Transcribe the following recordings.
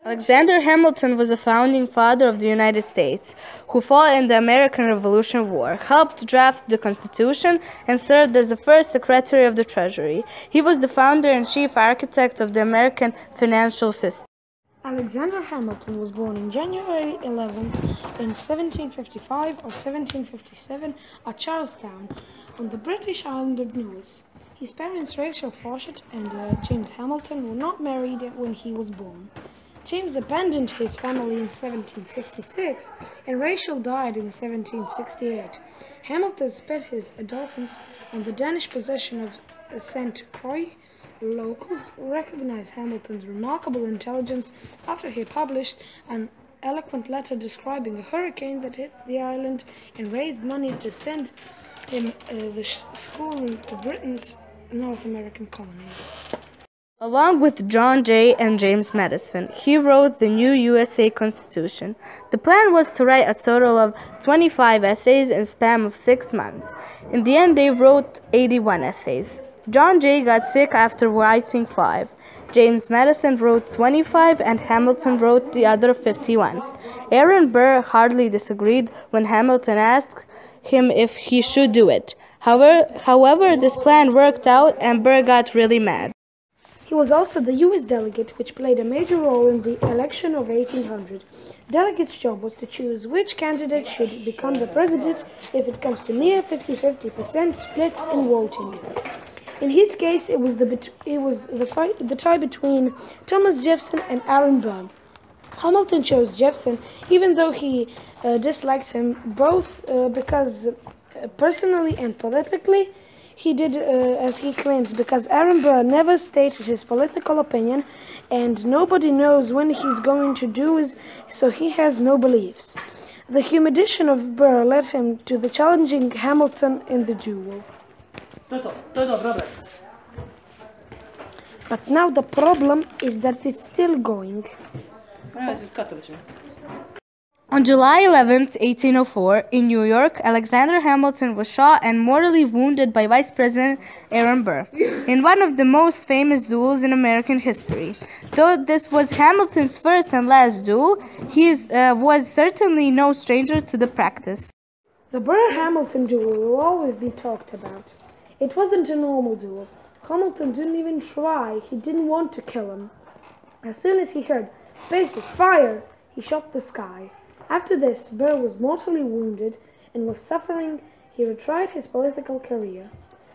Alexander Hamilton was a founding father of the United States, who fought in the American Revolutionary War, helped draft the Constitution, and served as the first Secretary of the Treasury. He was the founder and chief architect of the American financial system. Alexander Hamilton was born on January 11th in 1755 or 1757 at Charlestown, on the British island of Nevis. His parents, Rachel Fawcett and James Hamilton, were not married when he was born. James abandoned his family in 1766, and Rachel died in 1768. Hamilton spent his adolescence on the Danish possession of St. Croix. Locals recognized Hamilton's remarkable intelligence after he published an eloquent letter describing a hurricane that hit the island and raised money to send him the school to Britain's North American colonies. Along with John Jay and James Madison, he wrote the new USA Constitution. The plan was to write a total of 25 essays in a span of 6 months. In the end, they wrote 81 essays. John Jay got sick after writing 5. James Madison wrote 25 and Hamilton wrote the other 51. Aaron Burr hardly disagreed when Hamilton asked him if he should do it. However, this plan worked out and Burr got really mad. He was also the U.S. delegate, which played a major role in the election of 1800. Delegate's job was to choose which candidate should become the president if it comes to near 50-50% split in voting. In his case, it was the tie between Thomas Jefferson and Aaron Burr. Hamilton chose Jefferson, even though he disliked him both because personally and politically. He did as he claims because Aaron Burr never stated his political opinion and nobody knows when he's going to do it, so he has no beliefs. The humiliation of Burr led him to the challenging Hamilton in the duel. But now the problem is that it's still going. On July 11, 1804, in New York, Alexander Hamilton was shot and mortally wounded by Vice President Aaron Burr in one of the most famous duels in American history. Though this was Hamilton's first and last duel, he was certainly no stranger to the practice. The Burr-Hamilton duel will always be talked about. It wasn't a normal duel. Hamilton didn't even try. He didn't want to kill him. As soon as he heard, "Bases, fire!" he shot the sky. After this, Burr was mortally wounded and was suffering. He retried his political career.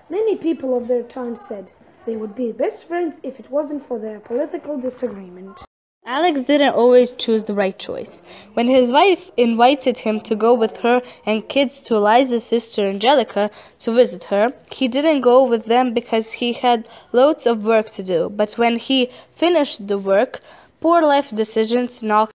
Many people of their time said they would be best friends if it wasn't for their political disagreement. Alex didn't always choose the right choice. When his wife invited him to go with her and kids to Eliza's sister Angelica to visit her, he didn't go with them because he had loads of work to do. But when he finished the work, poor life decisions knocked.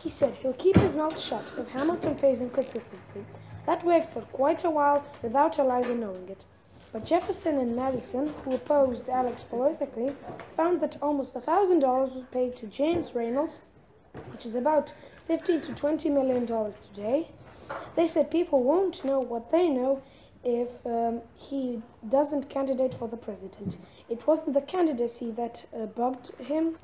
He said he'll keep his mouth shut if Hamilton pays him consistently. That worked for quite a while without Eliza knowing it. But Jefferson and Madison, who opposed Alex politically, found that almost $1,000 was paid to James Reynolds, which is about $15 to $20 million today. They said people won't know what they know if he doesn't candidate for the president. It wasn't the candidacy that bugged him,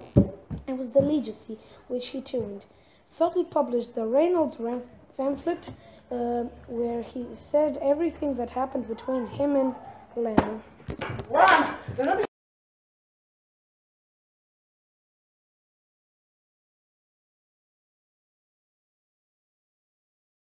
it was the legacy which he tuned. Sottle published the Reynolds Wrap pamphlet where he said everything that happened between him and Lenka.